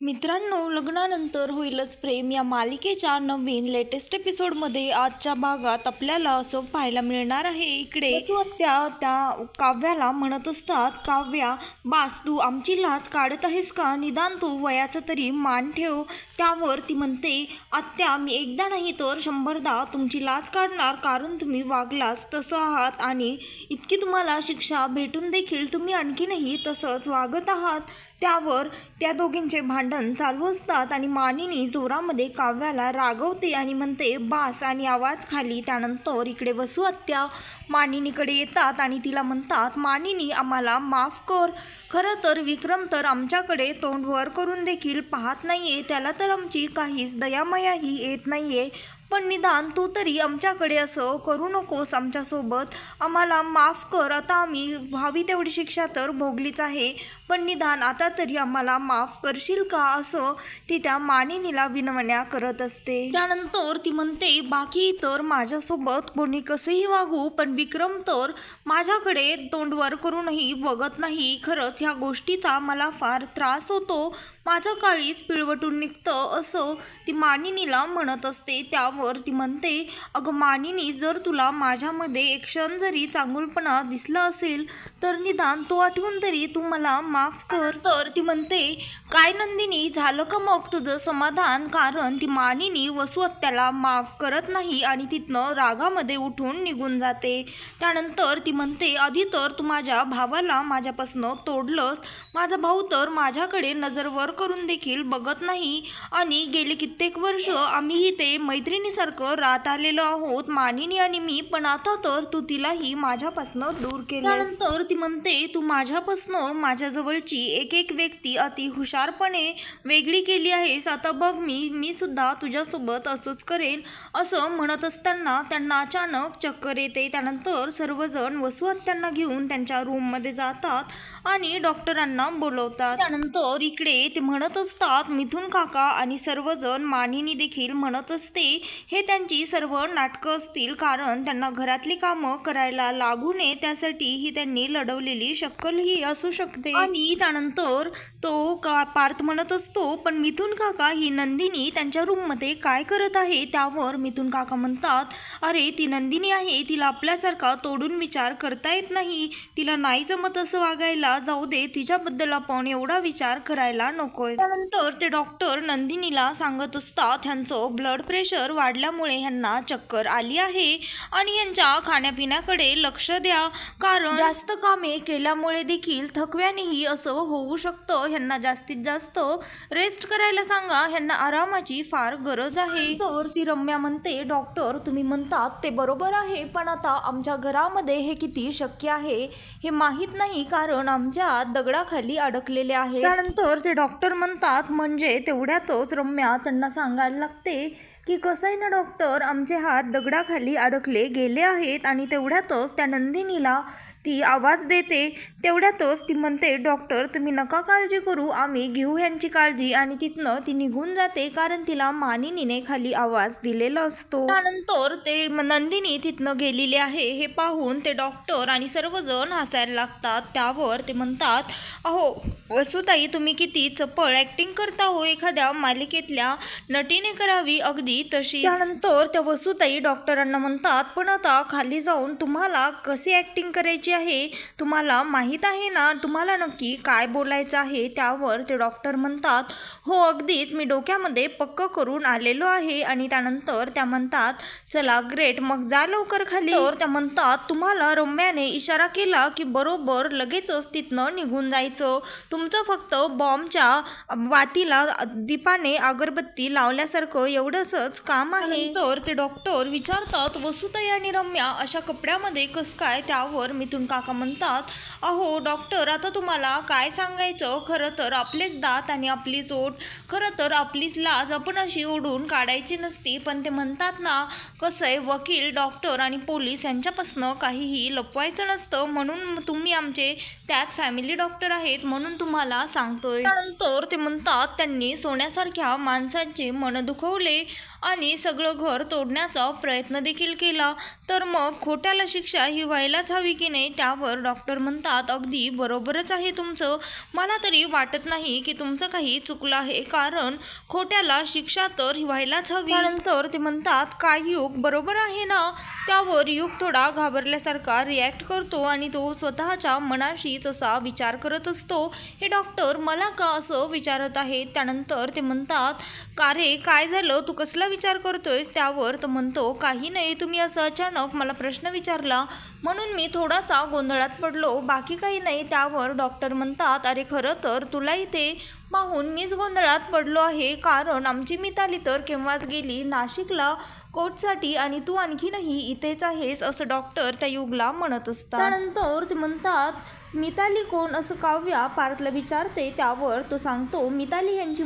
मित्रांनो, लग्नानंतर होईलच प्रेम या मालिकेच्या नवीन लेटेस्ट एपिसोडमध्ये आजच्या भागात आपल्याला असं पाहायला मिळणार आहे. इकडे त्या काव्याला म्हणत असतात, काव्या बास, तू आमची लाज काढत आहेस का? निदान तू वयाचा तरी मान ठेव. त्यावर ती म्हणते, आत्या, मी एकदा नाही तर 100दा तुमची लाज काढणार, कारण तुम्ही वागलाच तसं आहात आणि इतकी तुम्हाला शिक्षा भेटून देखील तुम्ही आणखीनही तसंच वागत आहात. त्यावर त्या दोघींचे भांडण चालू असतात आणि मानिनी जोरामध्ये काव्याला रागवते आणि म्हणते, बास, आणि आवाज खाली. त्यानंतर इकडे वसू आत्या मानिनीकडे येतात आणि तिला म्हणतात, मानिनी, आम्हाला माफ कर. खरं तर विक्रम तर आमच्याकडे तोंड वर करून देखील पाहत नाहीये, त्याला तर आमची काहीच दयामायाही येत नाहीये. पण निदान तू तरी आमच्याकडे असं करू नकोस आमच्यासोबत. आम्हाला माफ कर. आता आम्ही व्हावी तेवढी शिक्षा तर भोगलीच आहे, पण निदान आता तरी आम्हाला माफ करशील का? असं ती त्या मानिनीला विनवण्या करत असते. त्यानंतर ती म्हणते, बाकी तर माझ्यासोबत कोणी कसंही वागू, पण विक्रम तर माझ्याकडे तोंड वर करूनही बघत नाही. खरंच ह्या गोष्टीचा मला फार त्रास होतो. माझं काळीच पिळवटून निघतं, असं ती मानिनीला म्हणत असते. त्यावर ती म्हणते, अगं मानिनी, जर तुला माझ्यामध्ये एक क्षण जरी चांगुलपणा दिसला असेल तर निदान तो आठवून तरी तू मला माफ कर. तर ती म्हणते, काय नंदिनी, झालं का मग तुझं समाधान? कारण ती मानिनी वसू आत्याला माफ करत नाही आणि तिथनं रागामध्ये उठून निघून जाते. त्यानंतर ती म्हणते, आधी तर तू माझ्या भावाला माझ्यापासनं तोडलंस. माझा भाऊ तर माझ्याकडे नजरवर करून देखील बघत नाही आणि गेले कित्येक वर्ष आम्हीही ते मैत्रिणीसारखं राहत आलेलो आहोत, मानिनी आणि मी. पण आता तर तू तिलाही माझ्यापासनं दूर केलं. त्यानंतर ती म्हणते, तू माझ्यापासनं माझ्याजवळची एक एक व्यक्ती अति हुशारपणे वेगळी केली आहेस. आता बघ, मी सुद्धा तुझ्यासोबत असंच करेन. असं म्हणत असताना त्यांना अचानक चक्कर येते. त्यानंतर सर्वजण वसू आत्यांना घेऊन त्यांच्या रूममध्ये जातात आणि डॉक्टरांना बोलवतात. त्यानंतर इकडे ते म्हणत असतात, मिथुन काका आणि सर्वजण, मानिनी देखील म्हणत असते, हे त्यांची सर्व नाटकं असतील, कारण त्यांना घरातली कामं करायला लागू नये त्यासाठी ही त्यांनी लढवलेली शक्कलही असू शकते. आणि त्यानंतर तो पार्थ म्हणत असतो, पण मिथुन काका, ही नंदिनी त्यांच्या रूममध्ये काय करत आहे? त्यावर मिथुन काका म्हणतात, अरे ती नंदिनी आहे, तिला आपल्यासारखा तोडून विचार करता येत नाही. तिला नाही जमत असं वागायला. जाऊ दे, तिच्याबद्दल आपण एवढा विचार करायला नकोय. त्यानंतर ते डॉक्टर नंदिनीला सांगत असतात, ह्यांचं ब्लड प्रेशर वाढल्यामुळे ह्यांना चक्कर आली आहे आणि यांच्या खाण्यापिण्याकडे लक्ष द्या, कारण जास्त कामे केल्यामुळे देखील थकव्यानेही असं होऊ शकतं. ह्यांना जास्तीत जास्त रेस्ट करायला सांगा, ह्यांना आरामाची फार गरज आहे. तर ती रम्या म्हणते, डॉक्टर तुम्ही म्हणतात ते बरोबर आहे, पण आता आमच्या घरामध्ये हे किती शक्य आहे हे माहीत नाही, कारण आमच्या दगडाखाली अडकलेले आहे. त्यानंतर ते डॉक्टर म्हणतात, म्हणजे तेवढ्यातच रम्या त्यांना सांगायला लागते की कसं आहे ना डॉक्टर, आमचे हात दगडाखाली अडकले गेले आहेत. आणि तेवढ्यातच त्या नंदिनीला ती आवाज देते. तेवढ्यातच ती म्हणते, डॉक्टर तुम्ही नका काळजी करू, आम्ही घेऊ यांची काळजी. आणि तिथनं ती निघून जाते, कारण तिला मानिनीने खाली आवाज दिलेला असतो. त्यानंतर ते नंदिनी तिथनं गेलेली आहे हे पाहून ते डॉक्टर आणि सर्वजण हसायला लागतात. त्यावर ते म्हणतात, अहो वसुताई, तुम्ही किती चपळ ॲक्टिंग करता हो, एखाद्या मालिकेतल्या नटीने करावी अगदी तशी. त्यानंतर त्या वसुताई डॉक्टरांना म्हणतात, पण आता खाली जाऊन तुम्हाला कशी ॲक्टिंग करायची आहे, तुम्हाला माहीत आहे ना, तुम्हाला नक्की काय बोलायचं आहे? त्यावर ते डॉक्टर म्हणतात, हो अगदीच, मी डोक्यामध्ये पक्क करून आलेलो आहे. आणि त्यानंतर त्या म्हणतात, चला ग्रेट, मग जा लवकर खाली. तर त्या म्हणतात, तुम्हाला रम्याने इशारा केला की बरोबर लगेचच तिथनं निघून जायचं, तुमचं फक्त बॉम्बच्या वातीला दीपाने अगरबत्ती लावल्यासारखं एवढंच काम आहे. तर ते डॉक्टर विचारतात, वसुताई आणि रम्या अशा कपड्यामध्ये कसं काय? त्यावर मिथुन काका म्हणतात, अहो डॉक्टर, आता तुम्हाला काय सांगायचं, खरं तर आपलेच दात आणि आपली जोड, खरं तर आपलीच लाज आपण अशी ओढून काढायची नसती. पण ते म्हणतात ना, कसं आहे, वकील, डॉक्टर आणि पोलीस यांच्यापासनं काहीही लपवायचं नसतं, म्हणून तुम्ही आमचे त्यात फॅमिली डॉक्टर आहेत म्हणून तुम्हाला सांगतोय. त्यानंतर ते म्हणतात, त्यांनी सोन्यासारख्या माणसांचे मन दुखवले आणि सगळं घर तोडण्याचा प्रयत्न देखील केला, तर मग खोट्याला शिक्षा ही व्हायलाच हवी की नाही? त्यावर डॉक्टर म्हणतात अगदी बरोबरच आहे तुमचं, मला तरी वाटत नाही की तुमचं काही चुकलं आहे, कारण खोट्याला शिक्षा तर व्हायलाच हवी. त्यानंतर ते म्हणतात काय युग बरोबर आहे ना. त्यावर युग थोडा घाबरल्यासारखा रिॲक्ट करतो आणि तो स्वतःच्या मनाशीच असा विचार करत असतो, हे डॉक्टर मला का असं विचारत आहेत. त्यानंतर ते म्हणतात का रे काय झालं, तू कसला विचार करतोयस. त्यावर तो म्हणतो काही नाही, तुम्ही असं अचानक मला प्रश्न विचारला म्हणून मी थोडासा गोंधळात पडलो, बाकी काही नाही. त्यावर डॉक्टर म्हणतात अरे खरं तर तुला इथे पाहून मीच गोंधळात पडलो आहे, कारण आमची मिताली तर केव्हाच गेली नाशिकला कोर्टसाठी आणि तू आणखीनही इथेच आहेस, असं डॉक्टर त्या युगला म्हणत असतात. त्यानंतर ते म्हणतात मिताली कोण असं काव्या पार्थला विचारते. त्यावर तो सांगतो मिताली ह्यांची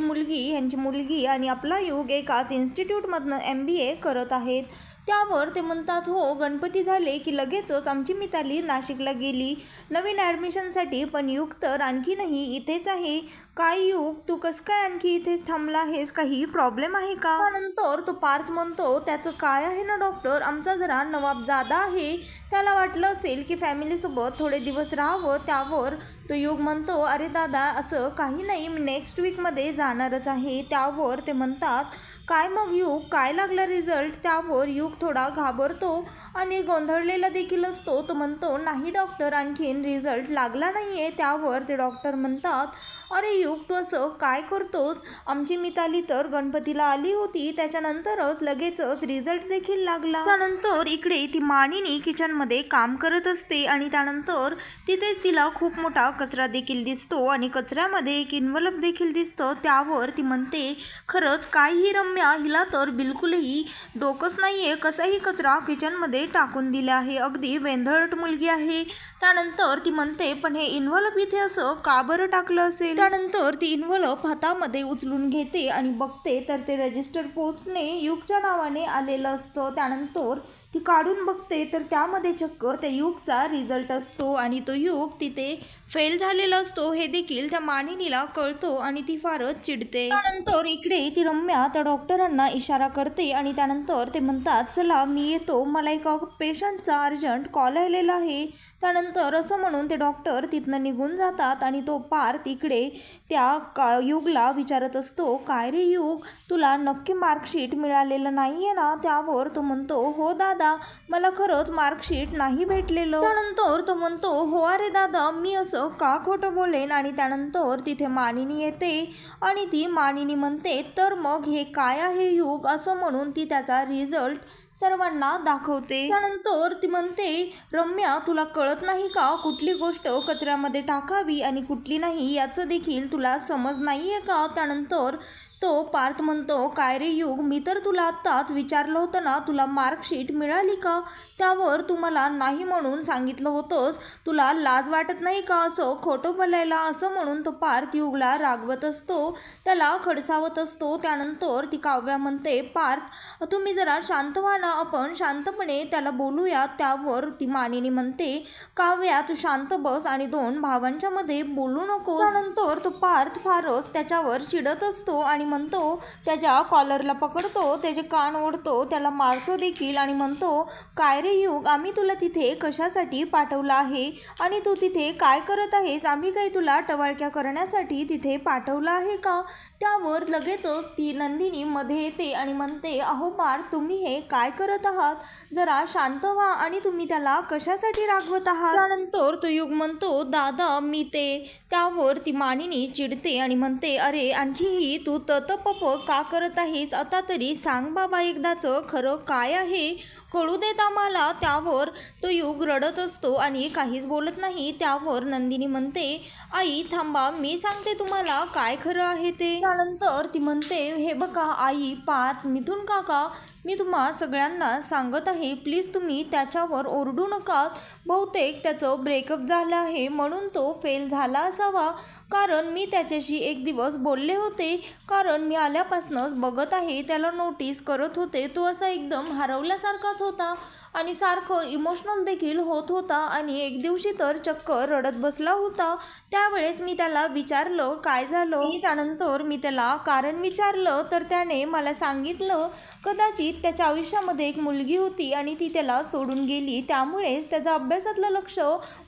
मुलगी आणि आपला युग एकाच इन्स्टिट्यूटमधनं MBA करत आहेत. त्यावर ते म्हणतात हो, गणपती झाले की लगेचच आमची मिताली नाशिकला गेली नवीन ॲडमिशनसाठी, पण युग तर आणखीनही इथेच आहे. काय युग, तू कसं काय आणखी इथेच थांबला आहेस, काही प्रॉब्लेम आहे का. त्यानंतर तो पार्थ म्हणतो त्याचं काय आहे ना डॉक्टर, आमचा जरा नवाबजादा आहे, त्याला वाटलं असेल की फॅमिलीसोबत थोडे दिवस राहावं. त्यावर तो युग म्हणतो अरे दादा असं काही नाही, मी नेक्स्ट वीकमध्ये जाणारच आहे. त्यावर ते म्हणतात काय मग युग, काय लागला रिझल्ट. त्यावर युग थोडा घाबरतो आणि गोंधळलेला देखील असतो. तो म्हणतो नाही डॉक्टर, आणखीन रिझल्ट लागला नाही आहे. त्यावर ते डॉक्टर म्हणतात अरे युग तू असं काय करतोस, आमची मिताली तर गणपतीला आली होती, त्याच्यानंतरच लगेचच रिझल्ट देखील लागला. त्यानंतर इकडे ती मानिनी किचनमध्ये काम करत असते आणि त्यानंतर तिथेच तिला खूप मोठा कचरा देखील दिसतो आणि कचऱ्यामध्ये एक इन्व्हलप देखील दिसतं. त्यावर ती म्हणते खरंच काय ही रम्या, हिला तर बिलकुलही डोकंच नाही आहे, कसाही कचरा किचनमध्ये टाकून दिला आहे, अगदी वेंधळट मुलगी आहे. त्यानंतर ती म्हणते पण हे इन्व्हलप इथे असं का बरं टाकलं असेल. त्यानंतर ती इन्व्हलप हातामध्ये उचलून घेते आणि बघते तर ते रजिस्टर पोस्टने युगच्या नावाने आलेलं असतं. त्यानंतर ती काढून बघते तर त्यामध्ये चक्क त्या युगचा रिझल्ट असतो आणि तो युग तिथे फेल झालेला असतो हे देखील त्या मानिनीला कळतो आणि ती फारच चिडते. त्यानंतर इकडे ती रम्या त्या डॉक्टरांना इशारा करते आणि त्यानंतर ते म्हणतात चला मी येतो, मला एका पेशंटचा अर्जंट कॉल आलेला आहे. त्यानंतर असं म्हणून ते डॉक्टर तिथनं निघून जातात आणि तो पार्थ इकडे त्या युगला विचारत असतो काय रे युग, तुला नक्की मार्कशीट मिळालेलं नाही आहे ना. त्यावर तो म्हणतो हो दादा, मला खरंच मार्कशीट नाही भेटलेलं. त्यानंतर तो म्हणतो हो अरे दादा, मी असं का खोटं बोलेन. आणि त्यानंतर तिथे मानिनी येते आणि ती मानिनी म्हणते तर मग हे काय आहे युग, असं म्हणून ती त्याचा रिझल्ट सर्वांना दाखवते. त्यानंतर ती म्हणते रम्या तुला कळत नाही का, कुठली गोष्ट कचऱ्यामध्ये टाकावी आणि कुठली नाही याचं देखील तुला समज नाही आहे का. त्यानंतर तो पार्थ म्हणतो काय रे युग, मी तर तुला आत्ताच विचारलं होतं ना तुला मार्कशीट मिळाली का. त्यावर तू मला नाही म्हणून सांगितलं होतंस, तुला लाज वाटत नाही का असं खोटं बोलायला. असं म्हणून तो पार्थ युगला रागवत असतो, त्याला खडसावत असतो. त्यानंतर ती काव्या म्हणते पार्थ तुम्ही जरा शांत व्हा ना, आपण शांतपणे त्याला बोलूया. त्यावर ती मानिनी म्हणते काव्या तू शांत बस आणि दोन भावांच्या मध्ये बोलू नको. त्यानंतर तो पार्थ फारच त्याच्यावर चिडत असतो आणि म्हणतो त्याच्या कॉलरला पकडतो, त्याचे कान ओढतो, त्याला मारतो देखील आणि म्हणतो काय रे युग, आम्ही तुला तिथे कशासाठी पाठवलं आहे आणि तू तिथे काय करत आहेस, आम्ही काही तुला टवाळक्या करण्यासाठी तिथे पाठवलं आहे का. त्यावर लगेचच ती नंदिनी मध्ये येते आणि म्हणते अहो पार्थ तुम्ही हे काय करत आहात, जरा शांत व्हा आणि तुम्ही त्याला कशासाठी रागवत आहात. त्यानंतर तो युग म्हणतो दादा मी ते. त्यावर ती मानिनी चिडते आणि म्हणते अरे आणखीही तू ततपप का करत आहेस, आता तरी सांग बाबा एकदाचं खरं काय आहे, कळू देत आम्हाला. त्यावर तो युग रडत असतो आणि काहीच बोलत नाही. त्यावर नंदिनी म्हणते आई थांबा, मी सांगते तुम्हाला काय खरं आहे ते. त्यानंतर ती म्हणते हे बघा आई, पार्थ, मिथुन काका, मी तुम्हा सगळ्यांना सांगत आहे प्लीज तुम्ही त्याच्यावर ओरडू नका, बहुतेक त्याचं ब्रेकअप झालं आहे म्हणून तो फेल झाला असावा, कारण मी त्याच्याशी एक दिवस बोलले होते, कारण मी आल्यापासूनच बघत आहे त्याला नोटीस करत होते, तो असा एकदम हरवल्यासारखाच होता आणि सारखं इमोशनल देखील होत होता आणि एक दिवशी तर चक्क रडत बसला होता. त्यावेळेस मी त्याला विचारलं काय झालं. त्यानंतर मी त्याला कारण विचारलं तर त्याने मला सांगितलं कदाचित त्याच्या आयुष्यामध्ये एक मुलगी होती आणि ती त्याला सोडून गेली, त्यामुळेच त्याचं अभ्यासातलं लक्ष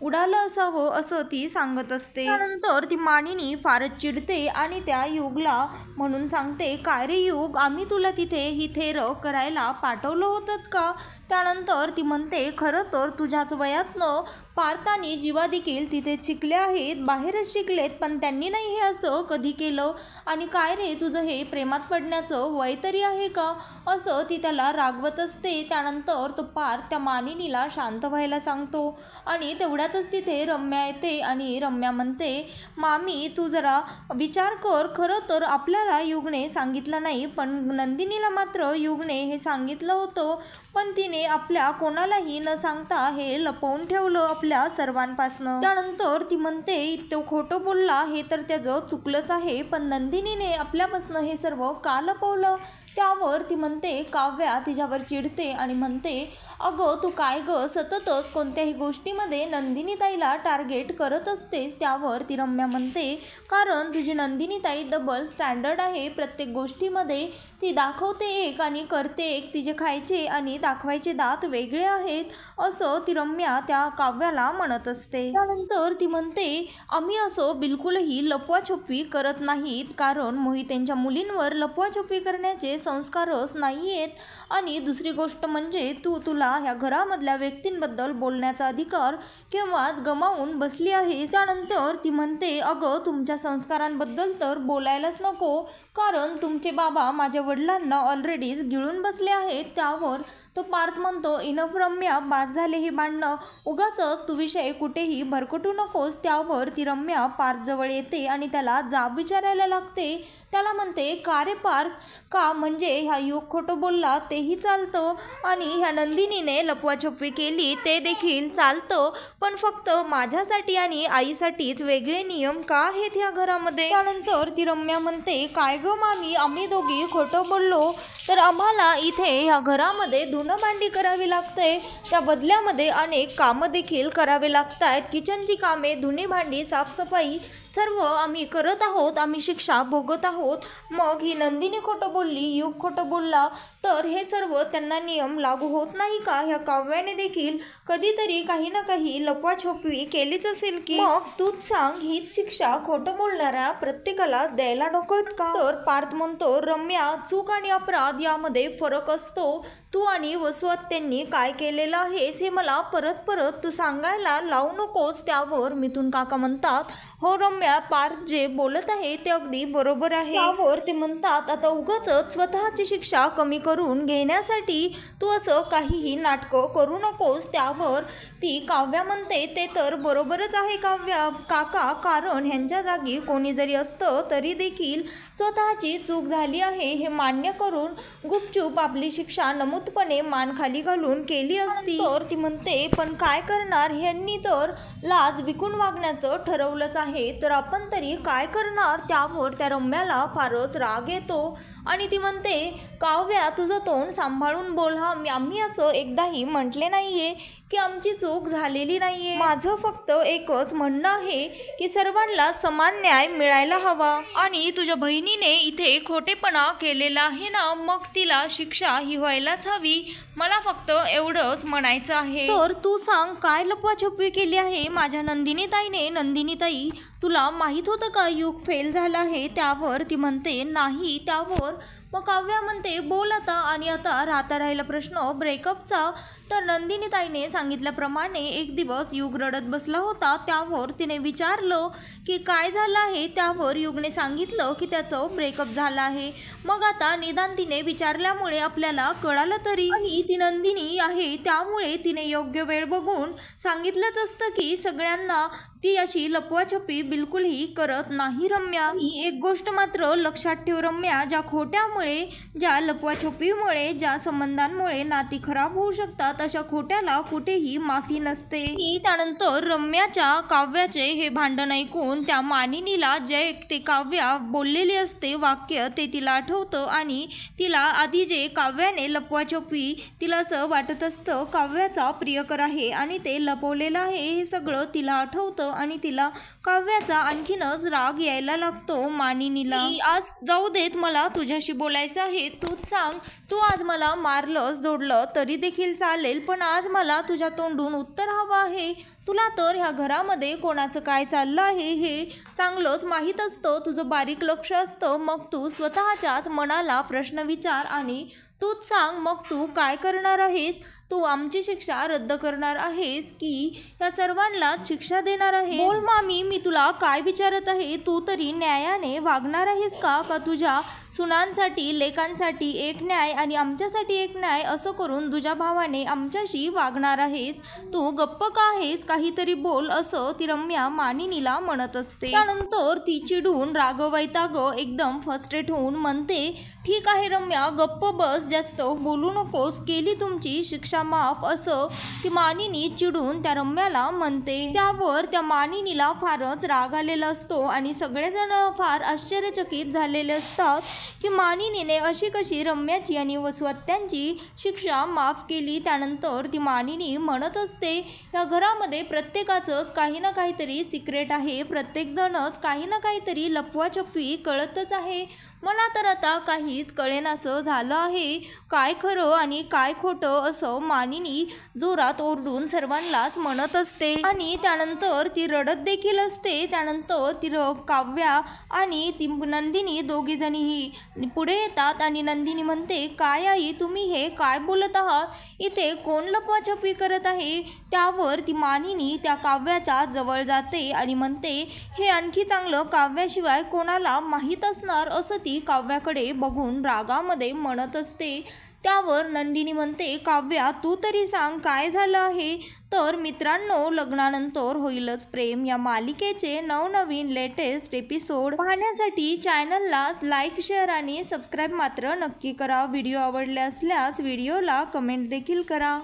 उडालं असावं असं ती सांगत असते. त्यानंतर ती मानिनी फारच चिडते आणि त्या युगला म्हणून सांगते काय रे युग, आम्ही तुला तिथे ही थेरं करायला पाठवलं होतं का. त्यानंतर ती म्हणते खरं तर तुझ्याच वयातनं पार्थ आणि जीवा देखील तिथे शिकले आहेत, बाहेरच शिकलेत, पण त्यांनी नाही हे असं कधी केलं. आणि काय रे तुझं हे प्रेमात पडण्याचं वय तरी आहे का असं ती त्याला रागवत असते. त्यानंतर तो पार्थ त्या मानिनीला शांत व्हायला सांगतो आणि तेवढ्यातच तिथे रम्या येते आणि रम्या म्हणते मामी तू जरा विचार कर, खरं तर आपल्याला युगने सांगितलं नाही पण नंदिनीला मात्र युगने हे सांगितलं होतं, पण तिने आपल्या कोणालाही न सांगता हे लपवून ठेवलं आपल्या सर्वांपासनं. त्यानंतर ती म्हणते तो खोटं बोलला हे तर त्याचं चुकलंच आहे, पण नंदिनीने आपल्यापासनं हे सर्व का लपवलं. त्यावर ती म्हणते काव्या तिच्यावर चिडते आणि म्हणते अगं तू काय गं सततच कोणत्याही गोष्टीमध्ये नंदिनीताईला टार्गेट करत असतेस. त्यावर ती रम्या म्हणते कारण तुझी नंदिनीताई डबल स्टँडर्ड आहे, प्रत्येक गोष्टीमध्ये ती दाखवते एक आणि करते एक, तिचे खायचे आणि दाखवायचे दात वेगळे आहेत असं ती रम्या त्या काव्याला म्हणत असते. त्यानंतर ती म्हणते आम्ही असं बिलकुलही लपवाछपवी करत नाहीत, कारण मोहितेंच्या मुलींवर लपवाछपवी करण्याचे संस्कारच नाही आहेत. आणि दुसरी गोष्ट म्हणजे तुला ह्या घरामधल्या व्यक्तींबद्दल बोलण्याचा अधिकार केव्हाच गमावून बसली आहे. त्यानंतर ती म्हणते अगं तुमच्या संस्कारांबद्दल तर बोलायलाच नको, कारण तुमचे बाबा माझ्या वडिलांना ऑलरेडीच गिळून बसले आहेत. त्यावर तो पार्थ म्हणतो इनफ रम्या, बास झाले ही भांडणं, उगाचच तू विषय कुठेही भरकटू नकोस. त्यावर ती रम्या पार्थजवळ येते आणि त्याला जाब विचारायला लागते. त्याला म्हणते का रे पार्थ, का म्हणजे ह्या युग खोटं बोलला तेही चालतं आणि ह्या नंदिनीने लपवाछपवी केली ते देखील चालतं, पण फक्त माझ्यासाठी आणि आईसाठीच वेगळे नियम का आहेत ह्या घरामध्ये. त्यानंतर ती रम्या म्हणते काय गं मामी, आम्ही दोघी खोटं बोललो तर आम्हाला इथे ह्या घरामध्ये धुणं भांडी करावी लागते, त्या बदल्यामध्ये अनेक कामं देखील करावे लागत आहेत, किचनची कामे, धुणी भांडी, साफसफाई सर्व आम्ही करत आहोत, आम्ही शिक्षा भोगत आहोत. मग ही नंदिनी खोटं बोलली, युग खोटं बोलला तर हे सर्व त्यांना नियम लागू होत नाही का. ह्या काव्याने देखील कधीतरी काही ना काही लपवाछपवी केलीच असेल की, मग तूच सांग हीच शिक्षा खोटं बोलणाऱ्या प्रत्येकाला द्यायला नकोत का. तर पार्थ म्हणतो रम्या चूक आणि अपराध यामध्ये फरक असतो, तू आणि वसुहत्यांनी काय केलेलं आहेस हे मला परत परत तू सांगायला लावू नकोस. त्यावर मिथुन काका म्हणतात हो रम्या, पार्थ जे बोलत आहे ते अगदी बरोबर आहे. त्यावर ते म्हणतात आता उगाचच स्वतःची शिक्षा कमी करून घेण्यासाठी तू असं काहीही नाटकं करू नकोस. त्यावर ती काव्या म्हणते ते तर बरोबरच आहे काव्या काका, कारण ह्यांच्या जागी कोणी जरी असतं तरी देखील स्वतःची चूक झाली आहे हे मान्य करून गुपचूप आपली शिक्षा नमूदपणे मान खाली घालून केली असती. तर ती म्हणते पण काय करणार, ह्यांनी तर लाज विकून वागण्याचं ठरवलंच आहे, तर आपण तरी काय करणार. त्यावर त्या रम्याला फारच राग येतो आणि ती म्हणते काव्या तुझं तोंड सांभाळून बोल, हा आम्ही असं एकदाही म्हटले नाहीये की आमची चूक झालेली नाहीये. माझं फक्त एकच म्हणणं आहे की सर्वांना समान न्याय मिळायला हवा आणि तुझ्या बहिणीने इथे खोटेपणा केलेला आहे ना, मग तिला शिक्षा ही व्हायलाच हवी. मला फक्त एवढंच म्हणायचं आहे. तर तू सांग काय लपवाछपवी केली आहे माझ्या नंदिनीताईने. नंदिनीताई तुला माहीत होतं का युग फेल झाला आहे. त्यावर ती म्हणते नाही. त्यावर मग काव्या म्हणते बोल आता. आणि आता राहिला प्रश्न ब्रेकअपचा. तर नंदिनीताईने सांगितल्याप्रमाणे एक दिवस युग रडत बसला होता. त्यावर तिने विचारलं की काय झालं आहे. त्यावर युगने सांगितलं की त्याचं ब्रेकअप झालं आहे. मग आता निदान तिने विचारल्यामुळे आपल्याला कळालं तरी. आणि ती नंदिनी आहे त्यामुळे तिने योग्य वेळ बघून सांगितलंच असतं की सगळ्यांना ती अशी लपवाछपवी बिलकुलही करत नाही रम्या. ही एक गोष्ट मात्र लक्षात ठेव रम्या, ज्या खोट्यामुळे, ज्या लपवाछपवीमुळे, ज्या संबंधांमुळे नाती खराब होऊ शकतात अशा खोट्याला कुठेही माफी नसते. त्यानंतर रम्याच्या काव्याचे हे भांडण ऐकून त्या मानिनीला जे ते काव्या बोललेली असते वाक्य ते तिला आठवतं आणि तिला आधी जे काव्याने लपवाछपवी तिला असं वाटत असतं काव्याचा प्रियकर आहे आणि ते लपवलेलं आहे हे सगळं तिला आठवतं आणि तिला काव्याचा आणखीनच राग यायला लागतो मानिनीला. आज जाऊ देत, मला तुझ्याशी बोलायचं आहे. तूच सांग, तू आज मला मारलंस जोडलं तरी देखील चालेल, पण आज मला तुझ्या तोंडून उत्तर हवं आहे. तुला तर ह्या घरामध्ये कोणाचं काय चाललं आहे हे चांगलंच माहीत असतं, तुझं बारीक लक्ष असतं. मग तू स्वतःच्याच मनाला प्रश्न विचार आणि तूच सांग, मग तू काय करणार आहेस? तू आमची शिक्षा रद्द करणार आहेस की या सर्वांनाच शिक्षा देणार आहेस? बोल मामी, मी तुला काय विचारत आहे. तू तरी न्यायाने वागणार आहेस का तुझ्या सुनांसाठी लेकांसाठी एक न्याय आणि आमच्यासाठी एक न्याय असं करून तुझ्या भावाने आमच्याशी वागणार आहेस? तू गप्प का आहेस? काहीतरी बोल असं ती रम्या मानिनीला म्हणत असते. त्यानंतर ती चिडून रागवैताग एकदम फ्रस्ट्रेट होऊन म्हणते, ठीक आहे रम्या, गप्प बस, जास्त बोलू नकोस, केली तुमची शिक्षा माफ, असं ती मानिनी चिडून त्या रम्याला म्हणते. त्यावर त्या मानिनीला फारच राग आलेला असतो आणि सगळेजण फार आश्चर्यचकित झालेले असतात की मानिनीने अशी कशी रम्याची आणि वसुहत्यांची शिक्षा माफ केली. त्यानंतर ती मानिनी म्हणत असते, या घरामध्ये प्रत्येकाचंच काही ना काहीतरी सिक्रेट आहे, प्रत्येकजणच काही ना काहीतरी लपवाछपवी कळतच आहे. मला तर आता काहीच कळेनासं झालं आहे, काय खरं आणि काय खोटं, असं मानिनी जोरात ओरडून सर्वांनाच म्हणत असते आणि त्यानंतर ती रडत देखील असते. त्यानंतर ती काव्या आणि ती नंदिनी दोघीजणीही पुढे येतात आणि नंदिनी म्हणते, काय आई, तुम्ही हे काय बोलत आहात? इथे कोण लपवाछपवी करत आहे? त्यावर ती मानिनी त्या काव्याच्या जवळ जाते आणि म्हणते, हे आणखी चांगलं काव्याशिवाय कोणाला माहीत असणार, असं ती काव्याकडे बघून रागामध्ये म्हणत असते. त्यावर नंदिनी म्हणते, काव्या, तू तरी सांग काय झालं आहे? तर मित्रांनो, लग्नानंतर होईलच प्रेम या मालिकेचे नवनवीन लेटेस्ट एपिसोड पाहण्यासाठी चॅनलला लाईक, शेअर आणि सबस्क्राईब मात्र नक्की करा. व्हिडिओ आवडले असल्यास व्हिडिओला कमेंट देखील करा.